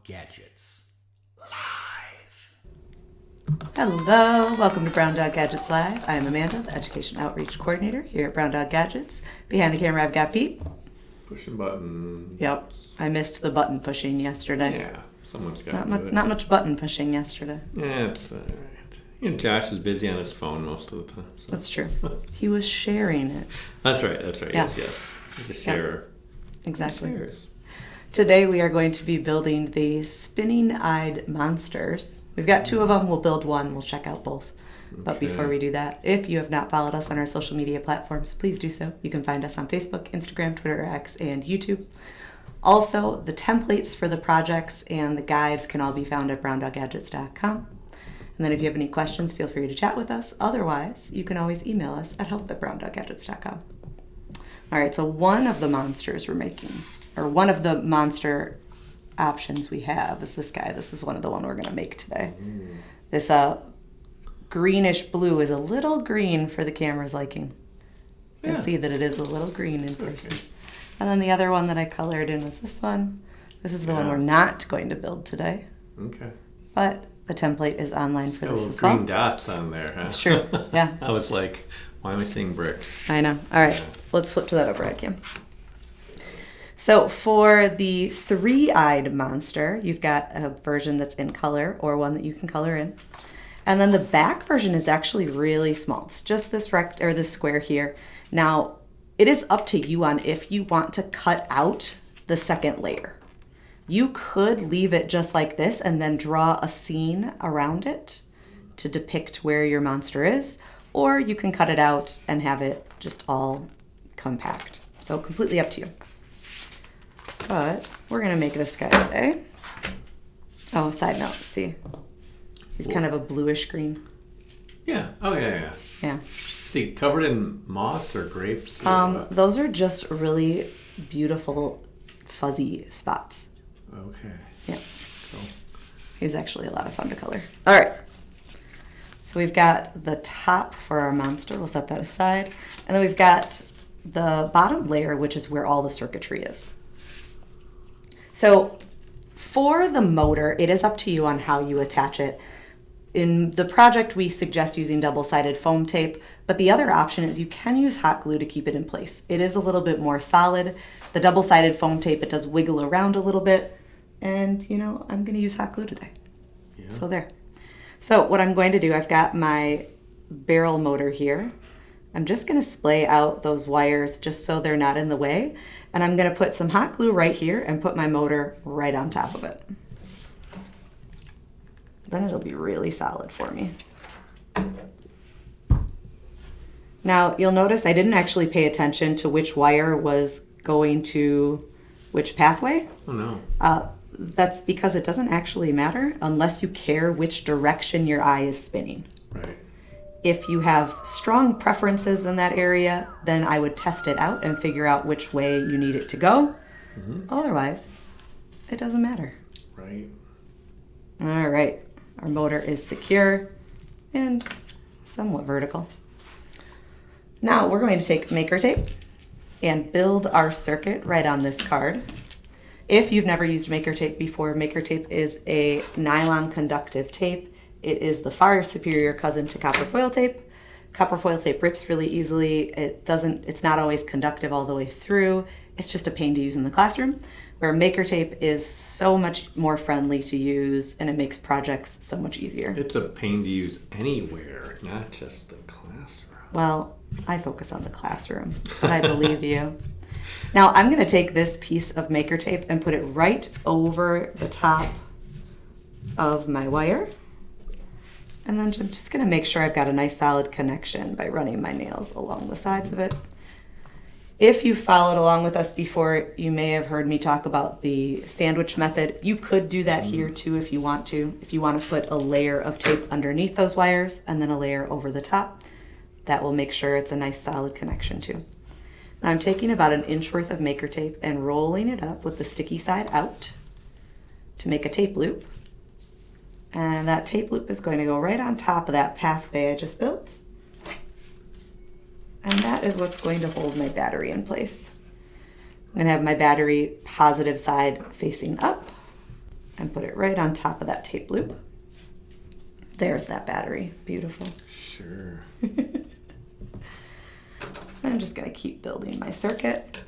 Gadgets Live. Hello, welcome to Brown Dog Gadgets Live. I'm Amanda, the Education Outreach Coordinator here at Brown Dog Gadgets. Behind the camera, I've got Pete. Pushing buttons. Yep, I missed the button pushing yesterday. Yeah, someone's got to do it. Not much button pushing yesterday. Yeah, it's all right. You know, Josh is busy on his phone most of the time. So. That's true. He was sharing it. That's right. Yeah. Yes. He's a sharer. Exactly. He shares. Today we are going to be building the spinning-eyed monsters. We've got two of them. We'll build one. We'll check out both. But Okay. before we do that, if you have not followed us on our social media platforms, please do so. You can find us on Facebook, Instagram, Twitter, X, and YouTube. Also, the templates for the projects and the guides can all be found at browndoggadgets.com. And then if you have any questions, feel free to chat with us. Otherwise, you can always email us at help@browndoggadgets.com. All right, so one of the monsters we're making, or one of the monster options we have is this guy. This is one we're going to make today. This greenish blue is a little green for the camera's liking. You can Yeah. see that it is a little green in person. And then the other one that I colored in was this one. This is the one Yeah. we're not going to build today, Okay. but the template is online for Got this little as well. green dots on there, huh? It's true, yeah. I was like, why am I seeing bricks? I know. All right, let's flip to that overhead cam. So for the three-eyed monster, you've got a version that's in color or one that you can color in. And then the back version is actually really small. It's just this this square here. Now, it is up to you on if you want to cut out the second layer. You could leave it just like this and then draw a scene around it to depict where your monster is, or you can cut it out and have it just all compact. So completely up to you. But we're gonna make this guy today. Oh, side note, see, he's kind of a bluish green. Yeah. Oh, yeah. Yeah. Is he covered in moss or grapes? Or what? Those are just really beautiful fuzzy spots. Okay. Yeah. Cool. He was actually a lot of fun to color. All right. So we've got the top for our monster. We'll set that aside. And then we've got the bottom layer, which is where all the circuitry is. So for the motor, it is up to you on how you attach it. In the project, we suggest using double-sided foam tape, but the other option is you can use hot glue to keep it in place. It is a little bit more solid. The double-sided foam tape, it does wiggle around a little bit, and I'm going to use hot glue today. Yeah. So there. So what I'm going to do, I've got my barrel motor here. I'm just going to splay out those wires just so they're not in the way, and I'm going to put some hot glue right here and put my motor right on top of it. Then it'll be really solid for me. Now, you'll notice I didn't actually pay attention to which wire was going to which pathway. Oh, no. That's because it doesn't actually matter unless you care which direction your eye is spinning. Right. If you have strong preferences in that area, then I would test it out and figure out which way you need it to go. Otherwise, it doesn't matter. Right. All right, our motor is secure and somewhat vertical. Now we're going to take Maker Tape and build our circuit right on this card. If you've never used Maker Tape before, Maker Tape is a nylon conductive tape. It is the far superior cousin to copper foil tape. Copper foil tape rips really easily. It's not always conductive all the way through. It's just a pain to use in the classroom, where Maker Tape is so much more friendly to use and it makes projects so much easier. It's a pain to use anywhere, not just the classroom. Well, I focus on the classroom, but I believe you. Now I'm going to take this piece of Maker Tape and put it right over the top of my wire. And then I'm just going to make sure I've got a nice solid connection by running my nails along the sides of it. If you followed along with us before, you may have heard me talk about the sandwich method. You could do that here too if you want to. If you want to put a layer of tape underneath those wires and then a layer over the top, that will make sure it's a nice solid connection too. Now I'm taking about an inch worth of Maker Tape and rolling it up with the sticky side out to make a tape loop. And that tape loop is going to go right on top of that pathway I just built. And that is what's going to hold my battery in place. I'm going to have my battery positive side facing up. and put it right on top of that tape loop. There's that battery. Beautiful. Sure. I'm just going to keep building my circuit.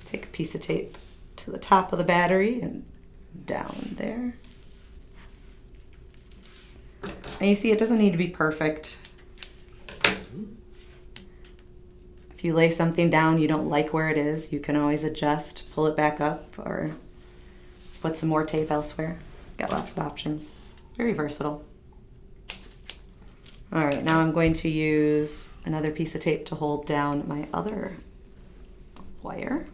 Take a piece of tape to the top of the battery and down there. And you see, it doesn't need to be perfect. If you lay something down, you don't like where it is, you can always adjust, pull it back up, or put some more tape elsewhere. Got lots of options. Very versatile. All right, now I'm going to use another piece of tape to hold down my other wire.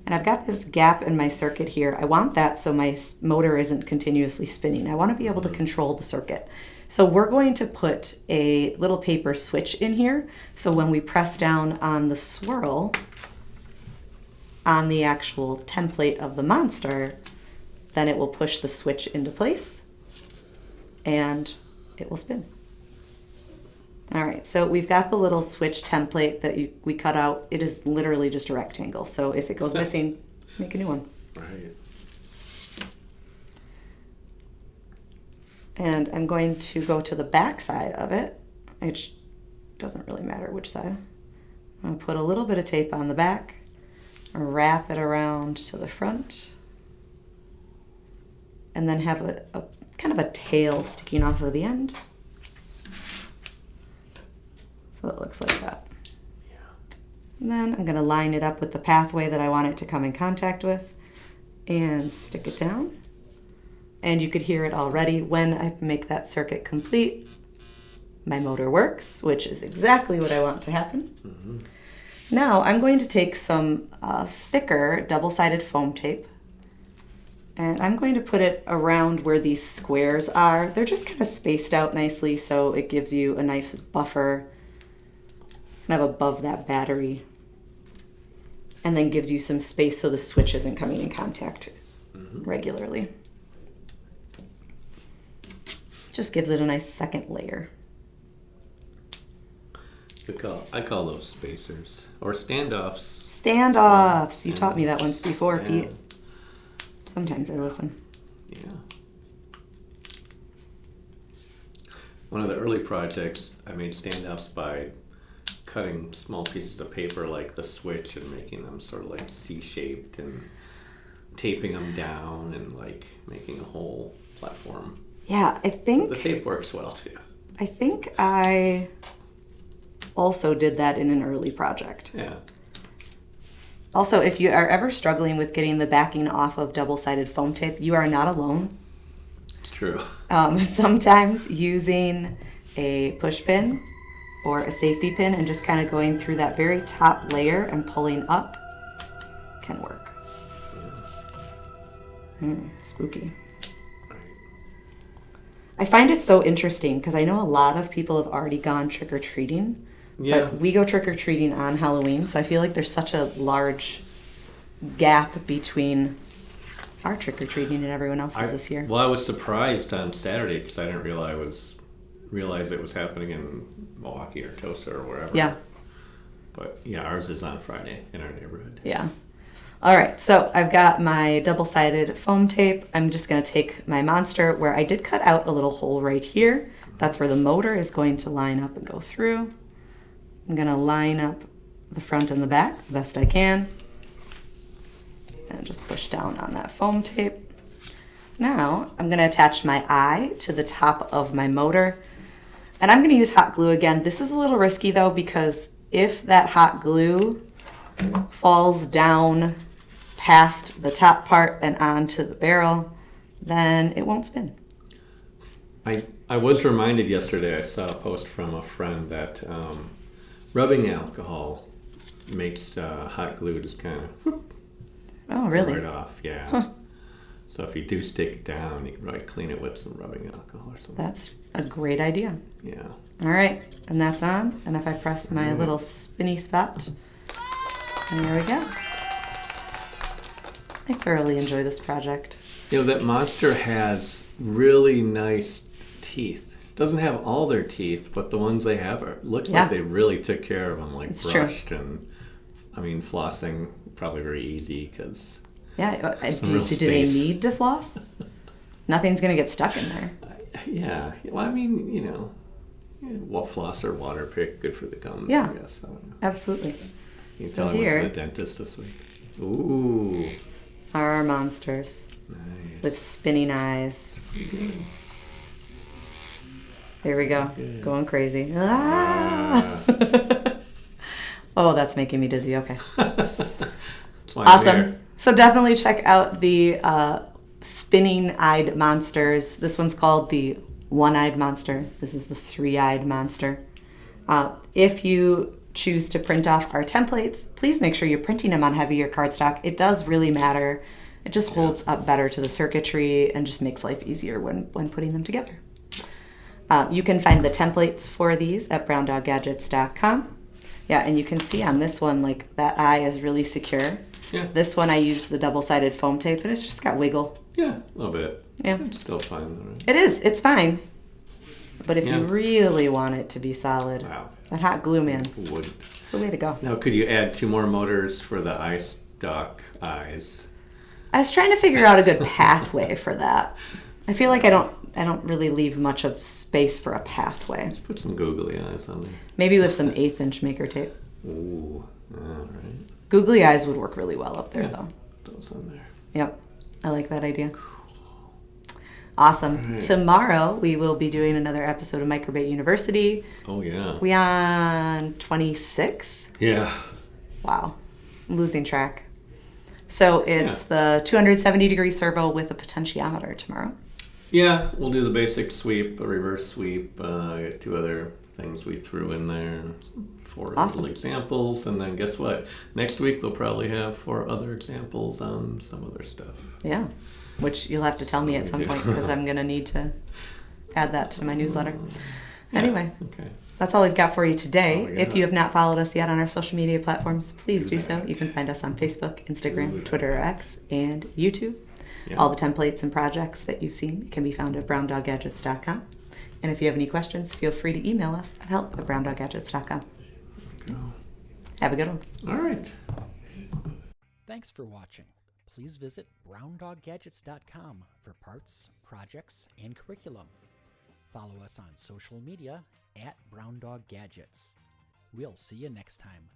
And I've got this gap in my circuit here. I want that so my motor isn't continuously spinning. I want to be able to control the circuit. So we're going to put a little paper switch in here. So when we press down on the swirl on the actual template of the monster, then it will push the switch into place and it will spin. All right, so we've got the little switch template that we cut out. It is literally just a rectangle. So if it goes missing, make a new one. Right. And I'm going to go to the back side of it, which doesn't really matter which side. I'm gonna put a little bit of tape on the back, wrap it around to the front, and then have a kind of a tail sticking off of the end. So it looks like that. Yeah. And then I'm going to line it up with the pathway that I want it to come in contact with and stick it down. And you could hear it already when I make that circuit complete. My motor works, which is exactly what I want to happen. Mm-hmm. Now I'm going to take some thicker double-sided foam tape, and I'm going to put it around where these squares are. They're just kind of spaced out nicely, so it gives you a nice buffer kind of above that battery, and then gives you some space so the switch isn't coming in contact regularly. Just gives it a nice second layer. I call those spacers or standoffs. Standoffs. You taught me that once before, Yeah. Pete. Sometimes I listen. Yeah. One of the early projects, I made standoffs by cutting small pieces of paper like the switch and making them sort of like C-shaped and taping them down and like making a whole platform. Yeah, I think The tape works well too. I also did that in an early project. Yeah. Also, if you are ever struggling with getting the backing off of double-sided foam tape, you are not alone. It's true. Sometimes using a push pin or a safety pin and just kind of going through that very top layer and pulling up can work. Spooky. Right. I find it so interesting because I know a lot of people have already gone trick-or-treating. Yeah. But we go trick-or-treating on Halloween, so I feel like there's such a large gap between our trick-or-treating and everyone else's this year. Well, I was surprised on Saturday because I didn't realize it was happening in Milwaukee or Tosa or wherever. Yeah. But yeah, ours is on Friday in our neighborhood. Yeah. All right, so I've got my double-sided foam tape. I'm just going to take my monster where I did cut out a little hole right here. That's where the motor is going to line up and go through. I'm going to line up the front and the back the best I can. And just push down on that foam tape. Now, I'm going to attach my eye to the top of my motor. And I'm going to use hot glue again. This is a little risky though, because if that hot glue falls down past the top part and onto the barrel, then it won't spin. I was reminded yesterday, I saw a post from a friend that rubbing alcohol makes hot glue just kind of whoop, Oh, really? right off. Yeah. Huh. So if you do stick it down, you can probably clean it with some rubbing alcohol or something. That's a great idea. Yeah. All right, and that's on. And if I press my little spinny spot, and there we go. I thoroughly enjoy this project. You know, that monster has really nice teeth. Doesn't have all their teeth, but the ones they have looks Yeah. like they really took care of them, like It's true. brushed and, I mean, flossing probably very easy because Yeah. Some real Do they space. need to floss? Nothing's going to get stuck in there. yeah. Well, I mean, well, floss or water pick, good for the gums. Yeah. I guess. I don't know. Absolutely. You can So tell I went here- to the dentist this week. Ooh, Are our monsters nice. with spinning eyes. There we go. Good. Going crazy. Ah! Oh, that's making me dizzy. Okay. That's why I'm Awesome. here. So definitely check out the spinning-eyed monsters. This one's called the one-eyed monster. This is the three-eyed monster. If you choose to print off our templates, please make sure you're printing them on heavier cardstock. It does really matter. It just holds up better to the circuitry and just makes life easier when putting them together. You can find the templates for these at browndoggadgets.com. Yeah, and you can see on this one, like, that eye is really secure. Yeah. This one I used the double-sided foam tape, and it's just got wiggle. Yeah, a little bit. Yeah. It's still fine, though, right? It is. It's fine. But if Yeah. you really want it to be solid, Wow. that hot glue, man, Wood. it's the way to go. Now, could you add 2 more motors for the eye stock eyes? I was trying to figure out a good pathway for that. I feel like I don't really leave much of space for a pathway. Put some googly eyes on there. Maybe with some 1/8" maker tape. Ooh, all right. Googly eyes would work really well up there, Yeah. though. Those on there. Yep, I like that idea. Awesome. Right. Tomorrow we will be doing another episode of Microbit University. Oh, yeah. We on 26? Yeah. Wow, I'm losing track. So it's the 270-degree servo with a potentiometer tomorrow. Yeah, we'll do the basic sweep, a reverse sweep. I got 2 other things we threw in there, 4 Awesome. little examples, and then guess what? Next week we'll probably have 4 other examples on some other stuff. Yeah, which you'll have to tell me at some point because I'm going to need to add that to my newsletter. Yeah, Anyway, okay. that's all we've got for you today. Oh, yeah. If you have not followed us yet on our social media platforms, please Do do so. that. You can find us on Facebook, Instagram, Do Twitter, or X, and YouTube. Yeah. All the templates and projects that you've seen can be found at browndoggadgets.com. And if you have any questions, feel free to email us at help@browndoggadgets.com. Go. Have a good one. All right. Thanks for watching. Please visit browndoggadgets.com for parts, projects, and curriculum. Follow us on social media at browndoggadgets. We'll see you next time.